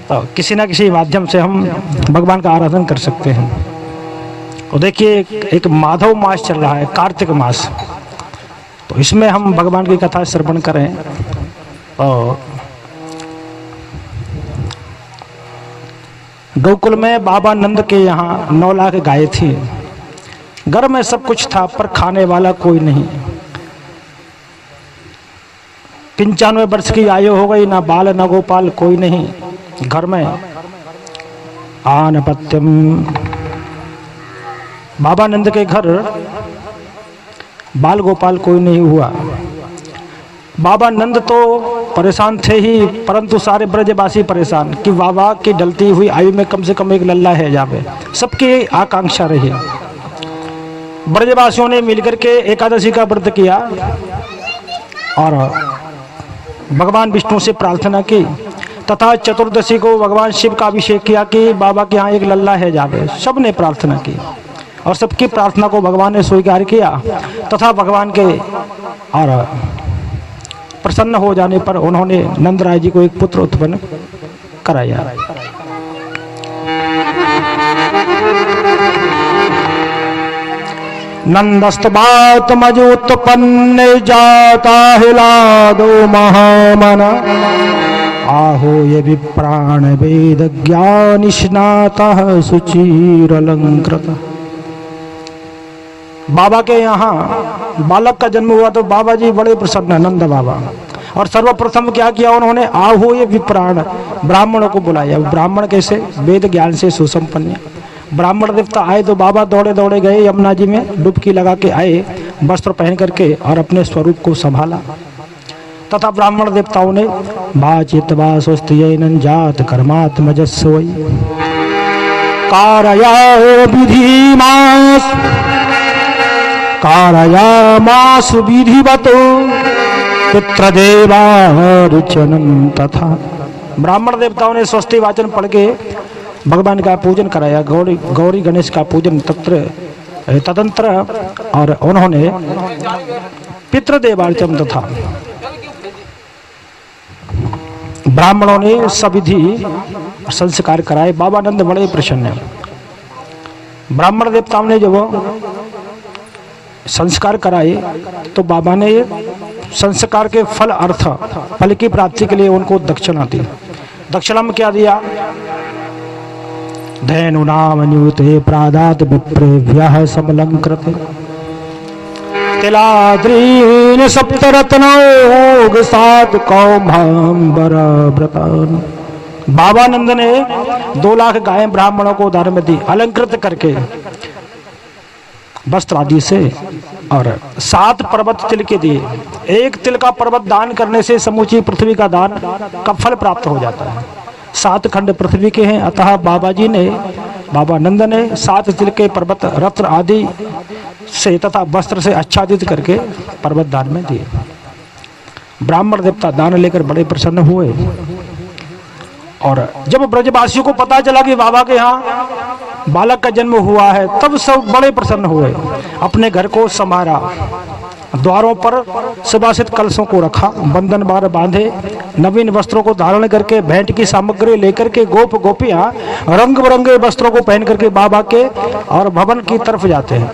तो किसी ना किसी माध्यम से हम भगवान का आराधन कर सकते हैं। और देखिए एक माधव मास चल रहा है, कार्तिक मास, तो इसमें हम भगवान की कथा श्रवण करें। और गोकुल में बाबा नंद के यहाँ 9 लाख गाय थी। घर में सब कुछ था पर खाने वाला कोई नहीं। 95 वर्ष की आयु हो गई, ना बाल ना गोपाल कोई नहीं घर में। आनपत्यम, बाबा नंद के घर बाल गोपाल कोई नहीं हुआ। बाबा नंद तो परेशान थे ही, परंतु सारे ब्रजवासी परेशान कि बाबा की डलती हुई आयु में कम से कम एक लल्ला है जावे। सबकी आकांक्षा रही। ब्रजवासियों ने मिलकर के एकादशी का व्रत किया और भगवान विष्णु से प्रार्थना की तथा चतुर्दशी को भगवान शिव का अभिषेक किया कि बाबा के यहाँ एक लल्ला है जावे। सब ने प्रार्थना की और सबकी प्रार्थना को भगवान ने स्वीकार किया तथा भगवान के और प्रसन्न हो जाने पर उन्होंने नंदराय जी को एक पुत्र उत्पन्न कराया। नंदस्तबात मजोत्पन्न जाता हिलादो महामन आहो ये विप्राण वेद ज्ञान स्नातः सुचिर अलंकृत। बाबा के यहाँ बालक का जन्म हुआ तो बाबा जी बड़े प्रसन्न, नंद बाबा। और सर्वप्रथम क्या किया उन्होंने, आहो ये विप्राण, ब्राह्मणों को बुलाया। ब्राह्मण कैसे, वेद ज्ञान से सुसंपन्न। ब्राह्मण देवता आए तो बाबा दौड़े दौड़े गए यमुना जी में, डुबकी लगा के आए, वस्त्र पहन करके और अपने स्वरूप को संभाला। तथा ब्राह्मण देवताओं ने बाचित वास्वस्त्यैनं जात कर्मात्मजस्वै कारया विधिमास कारयामास विधिवतो पितृदेवार्चनं तथा। ब्राह्मण देवताओं ने स्वस्ति वाचन पढ़ के भगवान का पूजन कराया, गौरी गणेश का पूजन तदंतर, और उन्होंने पितृदेवार्चन तथा ब्राह्मणों ने सविधि संस्कार कराए। बाबा नंद बड़े प्रसन्न हैं। ब्राह्मण देवताओं ने जब संस्कार कराए तो बाबा ने संस्कार के फल अर्थ फल की प्राप्ति के लिए उनको दक्षिणा दी। दक्षिणा में क्या दिया, धैनु नाम न्यूते प्रादात विप्रेभ्यः समलंकृते तिलाद्रीन सप्तरत्नोग सात कौमांबर व्रतान। बाबा नंद ने 2 लाख गायें ब्राह्मणों को दान में दी, अलंकृत करके वस्त्र आदि से, और 7 पर्वत तिल के दिए। 1 तिल का पर्वत दान करने से समूची पृथ्वी का दान का फल प्राप्त हो जाता है। 7 खंड पृथ्वी के हैं, अतः बाबा नंद ने 7 तिल के पर्वत रत्न आदि से तथा वस्त्र से आच्छादित करके पर्वत दान में दिए। ब्राह्मण देवता दान लेकर बड़े प्रसन्न हुए। और जब ब्रजवासियों को पता चला कि बाबा के यहाँ बालक का जन्म हुआ है, तब सब बड़े प्रसन्न हुए। अपने घर को संवारा, द्वारों पर सुवासित कलशों को रखा, बंधन बार बांधे, नवीन वस्त्रों को धारण करके भेंट की सामग्री लेकर के गोप गोपियां रंग बिरंगे वस्त्रों को पहन करके बाबा के और भवन की तरफ जाते हैं।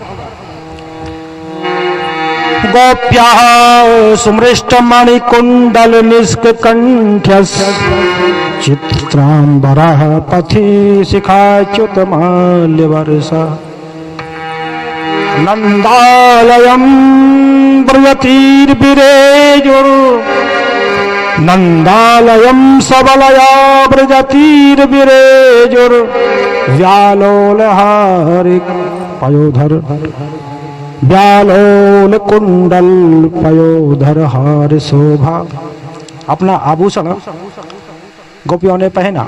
गोप्याः सुमृष्ट मणिकुंडल निष्कंठ्यस् चित्रांबरः पथि शिखाच्युत माल्यवर्षा नंदालयं ब्रजतीर्विरेजुर् नंदालयं सबलया ब्रजतीर्विरेजुर् व्यालोलहारि पयोधर व्यालोल कुंडल पयोधर हार शोभा। अपना आभूषण गोपियों ने पहना,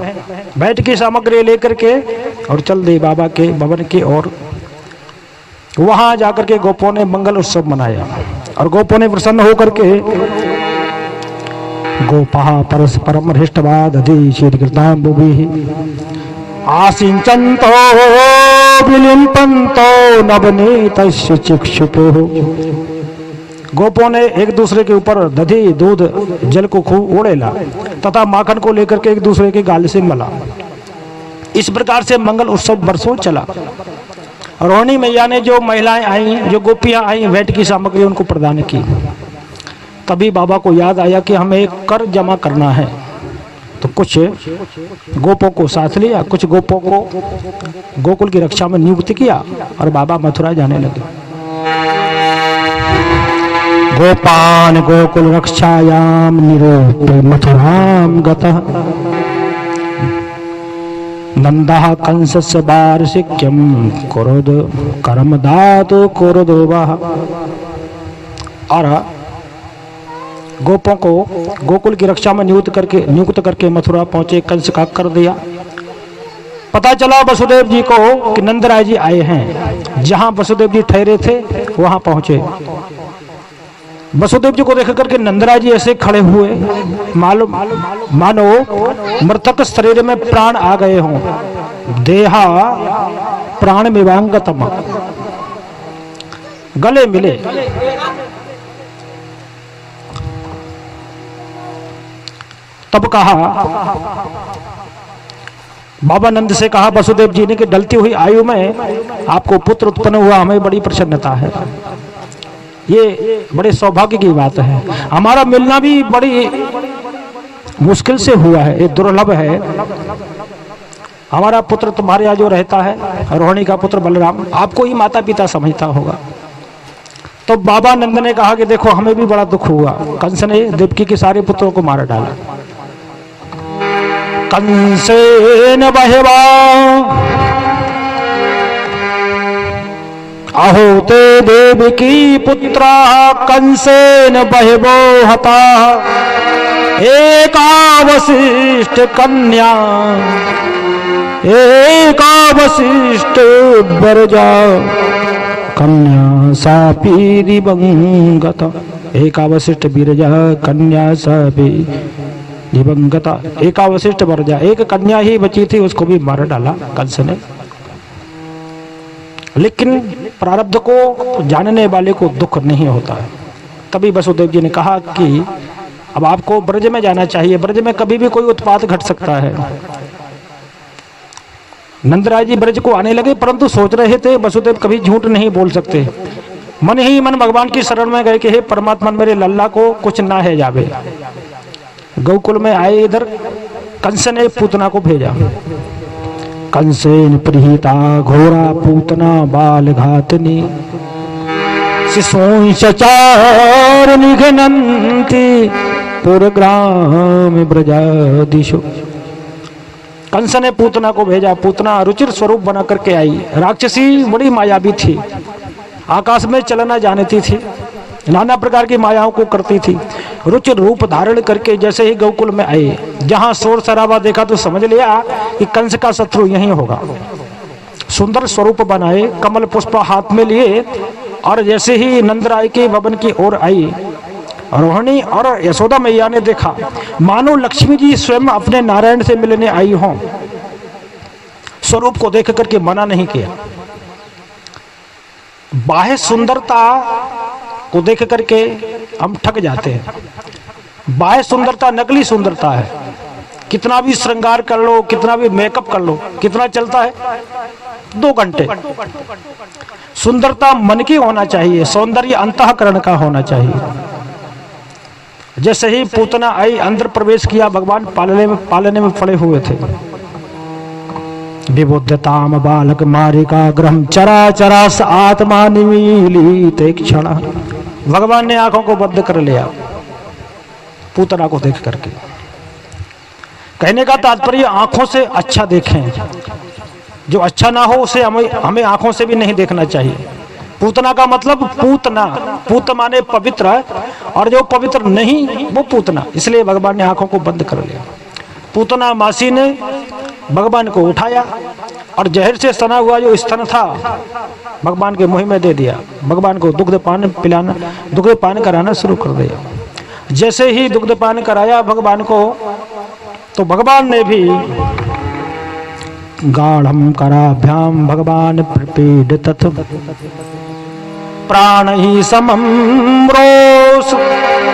बैठ की सामग्री लेकर के और चल दी बाबा के भवन की ओर। वहां जाकर के गोपों ने मंगल उत्सव मनाया और गोपों ने प्रसन्न होकर के गोपा परस्परम हृष्टवाद दधीशीर्कृतांबुभिः आसिंचन्तो विलिम्पन्तो नवनीतस्य चिक्षुपुः गोपों ने एक दूसरे के ऊपर दधी दूध जल को खूब उड़ेला तथा माखन को लेकर के एक दूसरे के गाल से मला। इस प्रकार से मंगल उत्सव बरसों चला। रोहिणी मैया ने जो महिलाएं आई, जो गोपियां आई, भेंट की सामग्री उनको प्रदान की। तभी बाबा को याद आया कि हमें एक कर जमा करना है, तो कुछ गोपों को साथ लिया, कुछ गोपों को गोकुल की रक्षा में नियुक्त किया और बाबा मथुरा जाने लगे। गोपान गोकुल रक्षायाम निरूप्य मथुराम गतः नंदः कंसस्य वार्षिक्यम कुरुद कर्म दातु कुरुदोवः। और गोपों को गोकुल की रक्षा में नियुक्त करके मथुरा पहुंचे। कंस का कर दिया। पता चला वसुदेव जी को कि नंदराय जी आए हैं। जहां वसुदेव जी ठहरे थे वहां पहुंचे। वसुदेव जी को देख करके नंदराय जी ऐसे खड़े हुए मानो मृतक शरीर में प्राण आ गए हों। देहा प्राण मिवांगतम, गले मिले। तब कहा, बाबा नंद से कहा वसुदेव जी ने कि डलती हुई आयु में आपको पुत्र उत्पन्न हुआ, हमें बड़ी प्रसन्नता है। ये बड़े सौभाग्य की बात है। हमारा मिलना भी बड़ी मुश्किल से हुआ है, ये दुर्लभ है। हमारा पुत्र तुम्हारे यहाँ जो रहता है, रोहिणी का पुत्र बलराम, आपको ही माता पिता समझता होगा। तो बाबा नंद ने कहा कि देखो हमें भी बड़ा दुख हुआ, कंस ने देवकी के सारे पुत्रों को मार डाला। कंसेन बहवा अहोते देवकी पुत्रा कंसेन बहवो हता एकावशिष्ट कन्या एकावशिष्ट बरजा कन्या सापी दिवंगता। एकावशिष्ट बिरजा कन्या सापी दिवंगता। एकावशिष्ट बरजा, एक कन्या ही बची थी, उसको भी मार डाला कंस ने। लेकिन प्रारब्ध को जानने वाले को दुख नहीं होता है। तभी वसुदेव जी ने कहा कि अब आपको ब्रज में जाना चाहिए, ब्रज में कभी भी कोई उत्पात घट सकता है। नंदराय जी ब्रज को आने लगे, परंतु सोच रहे थे वसुदेव कभी झूठ नहीं बोल सकते। मन ही मन भगवान की शरण में गए कि हे परमात्मा, मेरे लल्ला को कुछ ना है जावे। गोकुल में आए, इधर कंस ने पूतना को भेजा। कंसेन प्रीता घोरा पूतना बाल घातनी शिशों सचार निघनंती पुरग्राम ब्रजादिशु। कंस ने पूतना को भेजा। पूतना रुचिर स्वरूप बना करके आई। राक्षसी बड़ी मायावी थी, आकाश में चलना जानती थी, नाना प्रकार की मायाओं को करती थी। रुचिर रूप धारण करके जैसे ही गोकुल में आए, जहां शोर शराबा देखा तो समझ लिया कि कंस का शत्रु यही होगा। सुंदर स्वरूप बनाए, कमल पुष्प हाथ में लिए, और जैसे ही नंदराय के भवन की ओर आई, रोहिणी और यशोदा मैया ने देखा मानो लक्ष्मी जी स्वयं अपने नारायण से मिलने आई हों। स्वरूप को देख करके मना नहीं किया। बाह्य सुंदरता को देख करके हम ठग जाते हैं। बाह्य सुंदरता नकली सुंदरता है। कितना भी श्रृंगार कर लो, कितना भी मेकअप कर लो, कितना चलता है? 2 घंटे। सुंदरता मन की होना चाहिए, सौंदर्य अंतःकरण का होना चाहिए। जैसे ही पूतना आई, अंदर प्रवेश किया, भगवान पालने में पड़े हुए थे। विबुद्धताम बालक मारिका ग्रहम चरा चरास आत्मा निमीलित क्षण। भगवान ने आंखों को बंद कर लिया पूतना को देख करके। कहने का तात्पर्य आंखों से अच्छा देखें, जो अच्छा ना हो उसे हमें आंखों से भी नहीं देखना चाहिए। पूतना का मतलब पूतना, पूत माने पवित्र, और जो पवित्र नहीं वो पूतना। इसलिए भगवान ने आंखों को बंद कर लिया। पूतना मासी ने भगवान को उठाया और जहर से सना हुआ जो स्तन था भगवान के मुंह में दे दिया। भगवान को दुग्ध पान कराना शुरू कर दिया। जैसे ही दुग्ध पान कराया भगवान को, तो भगवान ने भी गाढ़म कराभ्याम भगवान प्रपीड तथ प्राण ही समम रोष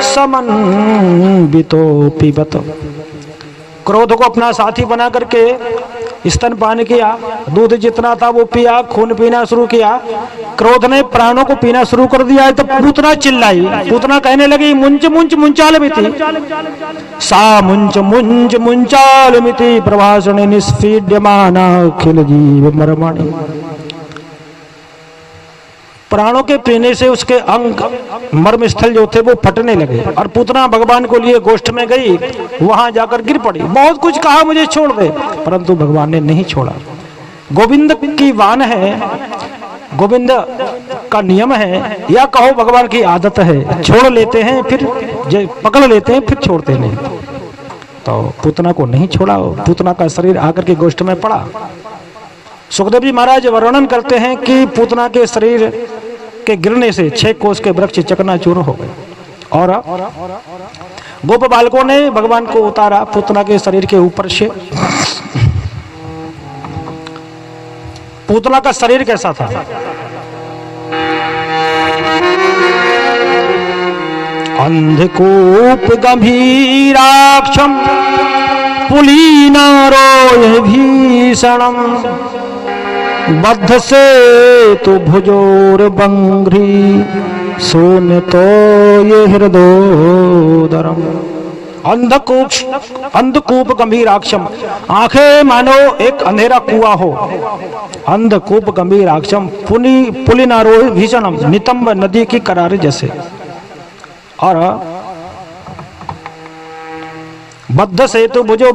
समन्वितो पिबत। क्रोध को अपना साथी बना करके स्तनपान किया, दूध जितना था वो पिया, खून पीना शुरू किया। क्रोध ने प्राणों को पीना शुरू कर दिया है तो पूतना चिल्लाई। पूतना कहने लगी मुंच मुंच मुंचाल मिति सा मुंच मुंच मुंचाल मिति प्रभाषणे निस्फीड्यमाना अखिल जीव मर्मणि। प्राणों के पीने से उसके अंग मर्म स्थल जो थे वो फटने लगे और पूतना भगवान को लिए गोष्ठ में गई, वहां जाकर गिर पड़ी। बहुत कुछ कहा मुझे छोड़ दे, परंतु भगवान ने नहीं छोड़ा। गोविंद की वान है, गोविंद का नियम है, या कहो भगवान की आदत है, छोड़ लेते हैं फिर पकड़ लेते हैं फिर छोड़ते नहीं। तो पूतना को नहीं छोड़ा, पूतना का शरीर आकर के गोष्ठ में पड़ा। सुखदेव जी महाराज वर्णन करते हैं कि पूतना के शरीर के गिरने से 6 कोस के वृक्ष चकनाचूर हो गए और गोप बालकों ने भगवान को उतारा पूतना के शरीर के ऊपर से। पूतना का शरीर कैसा था? अंधकूप गंभीराक्षम पुलीनारोय भीषणम बद्ध से तो भुजोर बंघ्री सोन तो ये हृदोदरम। अंधकूप गंभीराक्षम, आंखें मानो एक अंधेरा कुआं हो। अंधकूप गंभीराक्षम पुलिनारोह भीषणम, नितंब नदी की करारे जैसे। और बद्ध से तो भुजोर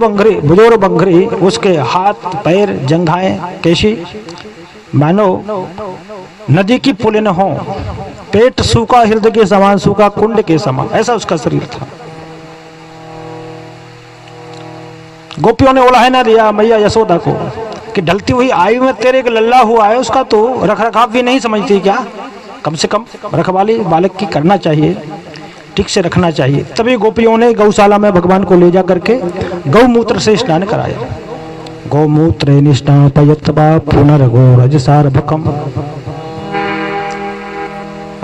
बंघरी, उसके हाथ पैर जंघाएं कैसी मानो नदी की पुलिन हो। पेट सूखा हृदय के समान, सूखा कुंड के समान, ऐसा उसका शरीर था। गोपियों ने उलाहना दिया मैया यशोदा को कि ढलती हुई आयु में तेरे एक लल्ला हुआ है, उसका तो रख रखाव भी नहीं समझती क्या? कम से कम रखवाली बालक की करना चाहिए, ठीक से रखना चाहिए। तभी गोपियों ने गौशाला में भगवान को ले जा करके गौमूत्र से स्नान कराया। गौमूत्र निष्णापयत्वा पुनर्गोरज सार्वकम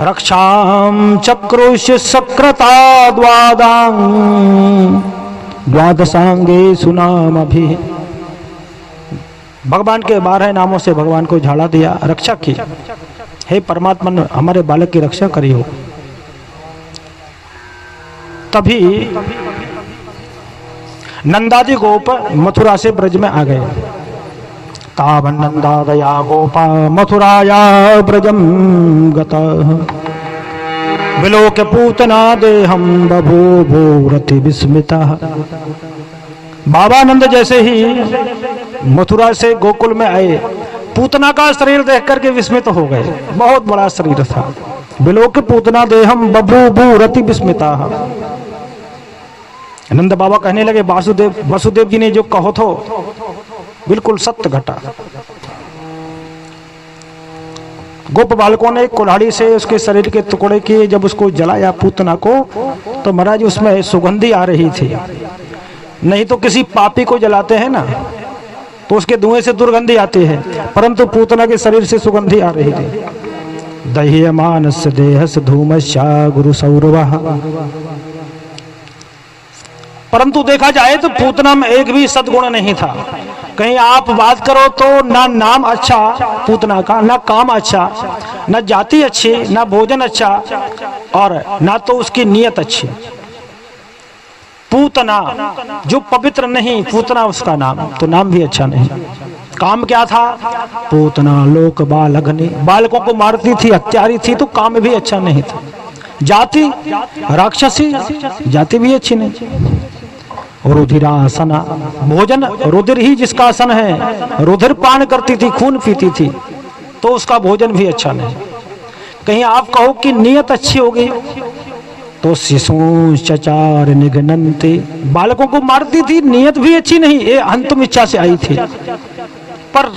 रक्षाम चक्रुष सक्रता द्वादशांगे सुनाम अभी। भगवान के 12 नामों से भगवान को झाड़ा दिया, रक्षा की। हे परमात्मा हमारे बालक की रक्षा करियो। तभी नंदादि गोप मथुरा से ब्रज में आ गए। ताव नंदादया गोपा मथुराया ब्रजम गतः विलोक पूतना देहम बभूवो रति विस्मिता। बाबा नंद जैसे ही मथुरा से गोकुल में आए, पूतना का शरीर देख करके विस्मित हो गए। बहुत बड़ा शरीर था। विलोक पूतना देहम बभूवो रति विस्मिता। नंद बाबा कहने लगे वसुदेव जी ने जो कहो तो बिल्कुल सत्य घटा। गोप बालकों ने कुल्हाड़ी से उसके शरीर के टुकड़े किए। जब उसको जलाया पूतना को, तो महाराज उसमें सुगंधी आ रही थी। नहीं तो किसी पापी को जलाते हैं ना तो उसके धुएं से दुर्गंधी आती है, परंतु पूतना के शरीर से सुगंधी आ रही थी। दह्यमानस्य देहस्य धूमश्चा गुरु सौरवः। परंतु देखा जाए तो पूतना में एक भी सद्गुण नहीं था। कहीं आप बात करो तो ना नाम अच्छा पूतना का, ना काम अच्छा, ना जाति अच्छी, ना भोजन अच्छा, और ना तो उसकी नीयत अच्छी। पूतना जो पवित्र नहीं, पूतना उसका नाम, तो नाम भी अच्छा नहीं। काम क्या था? पूतना लोक बालघनी, बालकों को मारती थी, हत्यारी थी, तो काम भी अच्छा नहीं था। जाति राक्षसी, जाति भी अच्छी नहीं। रुधिरासना, भोजन रुधिर ही जिसका आसन है, रुधिर पान करती थी, खून पीती थी, तो उसका भोजन भी अच्छा नहीं। कहीं आप कहो कि नियत अच्छी होगी तो शिशु चचार निघनन्ते, बालकों को मारती थी, नियत भी अच्छी नहीं, ये अंतिम इच्छा से आई थी। पर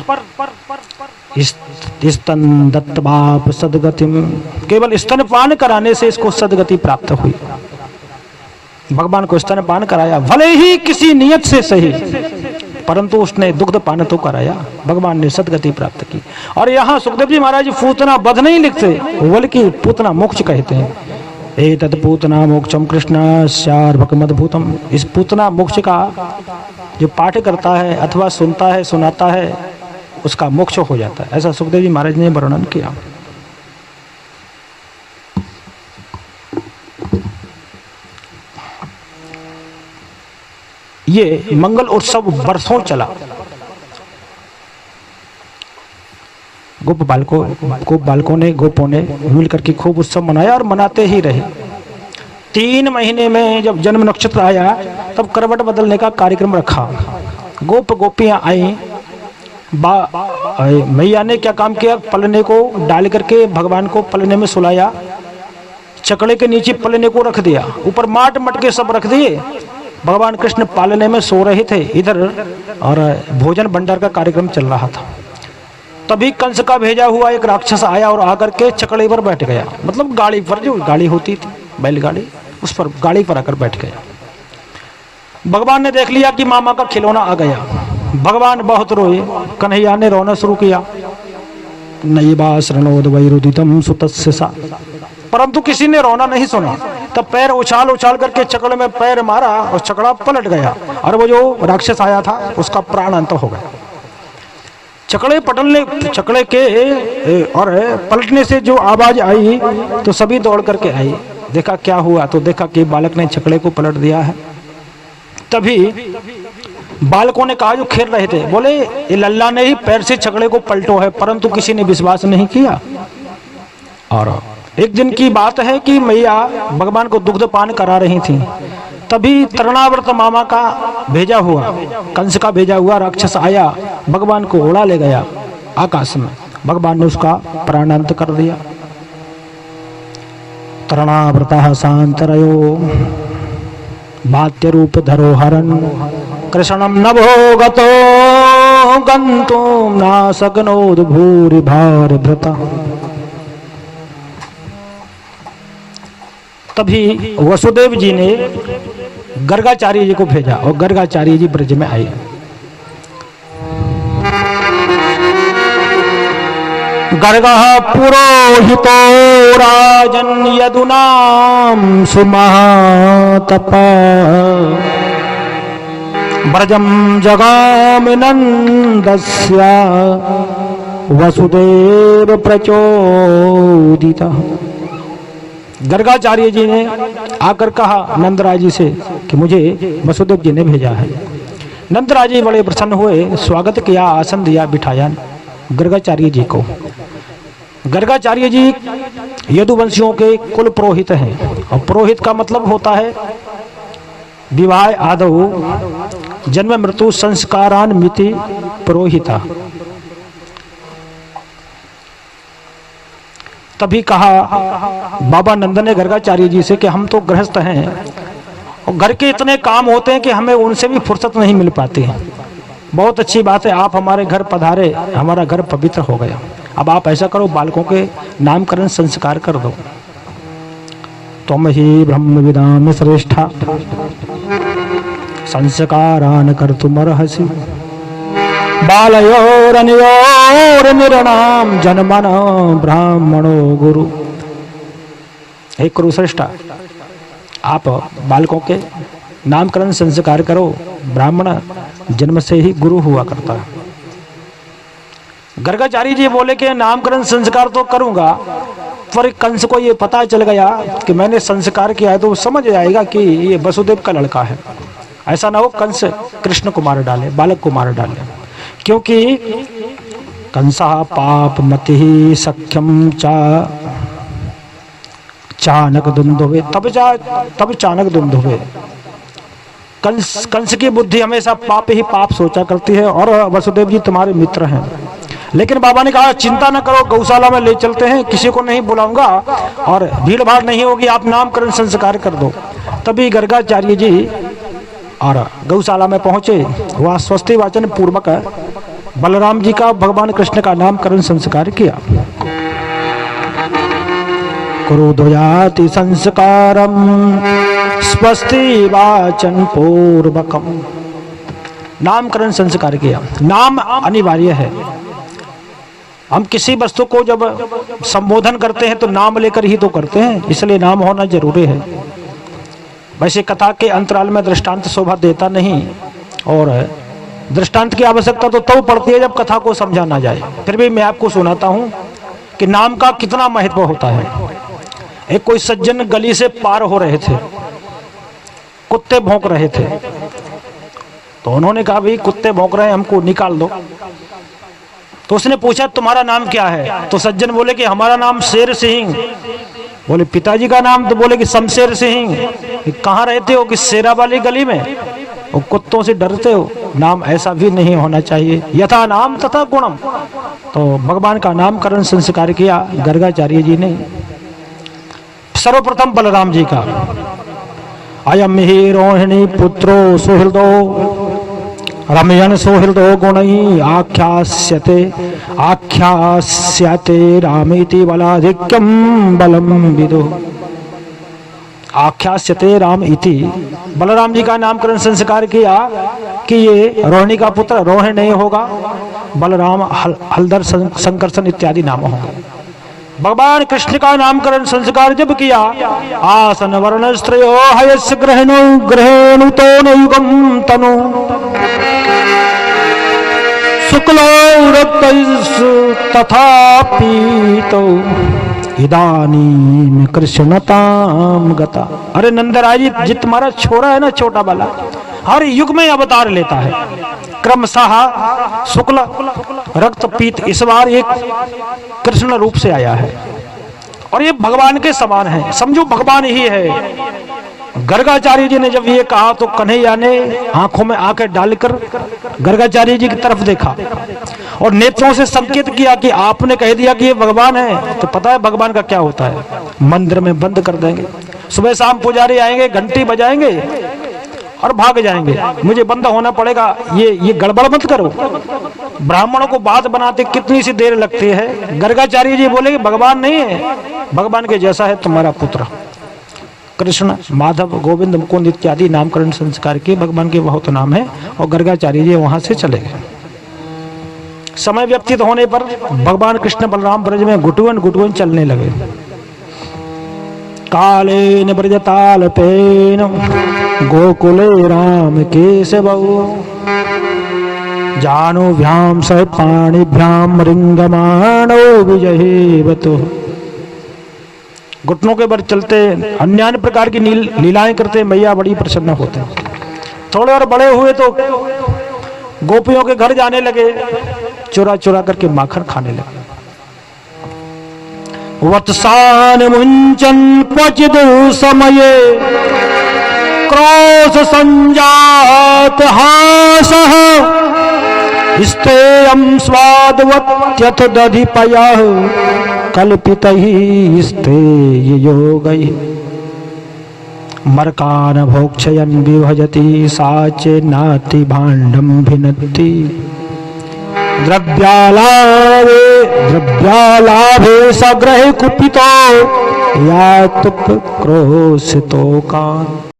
स्तन दत्तबाप सदगतिम, केवल स्तनपान कराने से इसको सदगति प्राप्त हुई। भगवान को स्तनपान कराया, भले ही किसी नियत से सही, परंतु उसने दुग्ध पान तो कराया, भगवान ने सदगति प्राप्त की। और यहाँ सुखदेव जी महाराज पूतना वध नहीं लिखते, बल्कि पूतना मोक्ष कहते हैं। एतत् पूतना मोक्षम कृष्ण स्यार्भकमद्भुतम। इस पूतना मोक्ष का जो पाठ करता है अथवा सुनता है, सुनाता है, उसका मोक्ष हो जाता है। ऐसा सुखदेव जी महाराज ने वर्णन किया। ये मंगल उत्सव वर्षों चला। गोप बालकों ने मिलकर के खूब उत्सव मनाया और मनाते ही रहे। 3 महीने में जब जन्म नक्षत्र आया तब करवट बदलने का कार्यक्रम रखा। गोप गोपियां आई। मैया ने क्या काम किया, पलने को डाल करके भगवान को पलने में सुलाया, चकड़े के नीचे पलने को रख दिया, ऊपर माट मटके सब रख दिए। भगवान कृष्ण पालने में सो रहे थे इधर, और भोजन भंडार का कार्यक्रम चल रहा था। तभी कंस का भेजा हुआ एक राक्षस आया और आकर के चकड़े पर बैठ गया, मतलब गाड़ी पर, जो गाड़ी होती थी बैलगाड़ी, उस पर गाड़ी पर आकर बैठ गया। भगवान ने देख लिया कि मामा का खिलौना आ गया। भगवान बहुत रोए। कन्हैया ने रोना शुरू किया। नैवा शरणोद वैरुदितम सुतस्य सा, परंतु किसी ने रोना नहीं सुना। तब पैर उछाल उछाल करके चकड़े में पैर मारा और चकड़ा पलट गया, और वो जो राक्षस आया था उसका प्राण अंत हो गया। चकड़े के और पलटने से जो आवाज आई तो सभी दौड़ करके आई। देखा क्या हुआ, तो देखा कि बालक ने चकड़े को पलट दिया है। तभी बालकों ने कहा, जो खेल रहे थे, बोले ये लल्ला ने ही पैर से चकड़े को पलटो है, परंतु किसी ने विश्वास नहीं किया। और एक दिन की बात है कि मैया भगवान को दुग्ध पान करा रही थी। तभी तृणावर्त मामा का भेजा हुआ, कंस का भेजा हुआ राक्षस आया, भगवान को उड़ा ले गया आकाश में। भगवान ने उसका प्राणांत कर दिया। तृणावर्तः शांतरयो भात्य रूप धरोहरन कृष्णम नभोगतो गंतुम नासकनोद भूरि भार भृता। तभी वसुदेव जी ने गर्गाचार्य जी को भेजा और गर्गाचार्य जी ब्रज में आए। गर्गः पुरोहितो राजन यदुनाम सुमहातपा ब्रजम जगाम नंदस्या वसुदेव प्रचोदिता। गर्गाचार्य जी ने आकर कहा नंदराज जी से कि मुझे वसुदेव जी ने भेजा है। नंदराज जी बड़े प्रसन्न हुए, स्वागत किया, आसन दिया, बिठाया गर्गाचार्य जी को। गर्गाचार्य जी यदुवंशियों के कुल पुरोहित हैं, और पुरोहित का मतलब होता है विवाह आदौ जन्म मृत्यु संस्कारान मिति पुरोहिता। तभी कहा बाबा नंद ने गर्गाचार्य जी से कि हम तो गृहस्थ हैं और घर के इतने काम होते हैं कि हमें उनसे भी फुर्सत नहीं मिल पाती है। बहुत अच्छी बात है, आप हमारे घर पधारे, हमारा घर पवित्र हो गया। अब आप ऐसा करो, बालकों के नामकरण संस्कार कर दो। तुम ही ब्रह्म विदाम श्रेष्ठा संस्कारान कर्तुमर्हसि बालयोरनयोर निरणाम जन्मन ब्राह्मणो गुरु। हे कुरुश्रेष्ठा, आप बालकों के नामकरण संस्कार करो। ब्राह्मण जन्म से ही गुरु हुआ करता है। गर्गाचार्य जी बोले कि नामकरण संस्कार तो करूंगा, पर कंस को ये पता चल गया कि मैंने संस्कार किया है तो वो समझ जाएगा कि ये वसुदेव का लड़का है। ऐसा ना हो कंस कृष्ण को मार डाले, बालक को मार डाले, क्योंकि कंसा पाप मति सख्यम चाणक दुंदुभे तब चाणक दुंदुभे। कंस की बुद्धि हमेशा पाप ही पाप सोचा करती है, और वसुदेव जी तुम्हारे मित्र हैं। लेकिन बाबा ने कहा चिंता न करो, गौशाला में ले चलते हैं, किसी को नहीं बुलाऊंगा और भीड़ भाड़ नहीं होगी, आप नामकरण संस्कार कर दो। तभी गर्गाचार्य जी और गौशाला में पहुंचे। वहां स्वस्ति वाचन पूर्वक बलराम जी का, भगवान कृष्ण का नामकरण संस्कार किया। कुरुद्वयाति संस्कारम स्वस्ति वाचन पूर्वकम। नामकरण संस्कार किया। नाम अनिवार्य है। हम किसी वस्तु को जब संबोधन करते हैं तो नाम लेकर ही तो करते हैं, इसलिए नाम होना जरूरी है। वैसे कथा के अंतराल में दृष्टांत शोभा देता नहीं, और दृष्टांत की आवश्यकता तो पड़ती है जब कथा को समझा ना जाए। फिर भी मैं आपको सुनाता हूं कि नाम का कितना महत्व होता है। एक कोई सज्जन गली से पार हो रहे थे, कुत्ते भौंक रहे थे, तो उन्होंने कहा भाई कुत्ते भौंक रहे हैं, हमको निकाल दो। तो उसने पूछा तुम्हारा नाम क्या है? तो सज्जन बोले कि हमारा नाम शेर सिंह। बोले पिताजी का नाम? तो बोले कि शमशेर सिंह। कहाँ रहते हो? कि शेरा वाली गली में। और कुत्तों से डरते हो? नाम ऐसा भी नहीं होना चाहिए, यथा नाम तथा गुणम। तो भगवान का नामकरण संस्कार किया गर्गाचार्य जी ने। सर्वप्रथम बलराम जी का, अयम ही रोहिणी पुत्रो सुहृदो रमयन सुहृदो गुणई आख्यास्यते रामेति बलाधिक्यम बलम विदु। आख्यास्यते राम इति, बलराम जी का नामकरण संस्कार किया कि ये रोहिणी का पुत्र रोहिणी नहीं होगा, बलराम हलधर संकर्षण इत्यादि नाम होंगे। भगवान कृष्ण का नामकरण संस्कार जब किया, आसन वर्ण स्त्रियो हयस्य ग्रहेणु तो नयुगम तनु शुक्लो रक्तस्तु तथा पीतो इदानीम कृष्णताम गता। अरे नंदराय जी तुम्हारा छोरा है ना, छोटा वाला, हर युग में अवतार लेता है, क्रमशः शुक्ल रक्त पीत, इस बार एक कृष्ण रूप से आया है और ये भगवान के समान है, समझो भगवान ही है। गर्गाचार्य जी ने जब ये कहा तो कन्हैया ने आंखों में आंखें डालकर गर्गाचार्य जी की तरफ देखा और नेत्रों से संकेत किया कि आपने कह दिया कि ये भगवान है, तो पता है भगवान का क्या होता है, मंदिर में बंद कर देंगे, सुबह शाम पुजारी आएंगे, घंटी बजाएंगे और भाग जाएंगे, मुझे बंद होना पड़ेगा, ये गड़बड़ मत करो। ब्राह्मणों को बात बनाते कितनी सी देर लगती है। गर्गाचार्य जी बोले कि भगवान नहीं है, भगवान के जैसा है तुम्हारा पुत्र। कृष्ण, माधव, गोविंद, मुकुंद इत्यादि नामकरण संस्कार के भगवान के बहुत नाम है और गर्गाचार्य जी वहां से चले गए। समय व्यतीत होने पर भगवान कृष्ण बलराम ब्रज में गुटुवन गुटुवन चलने लगे। कालेन ब्रजतालपेन गोकुले राम केशवौ जानुभ्याम सह पाणिभ्याम रिंगमाणो विजहेवतु। घुटनों के बल चलते, अन्य अन्य प्रकार की लीलाएं करते, मैया बड़ी प्रसन्न होते। थोड़े और बड़े हुए तो गोपियों के घर जाने लगे, चुरा चुरा करके माखन खाने लगे। वत्सान मुंचन क्वचिद समये क्रोध संजात हासः स्तेयं स्वादवत्यथ दधिपयः कल्पितैः स्तेययोगैः मर्कान् भोक्षयन् विभजति सा चेन्नाति भाण्डं भिनत्ति द्रव्यालाभे सग्रहे कुपितो यातुप क्रोशितो कान्।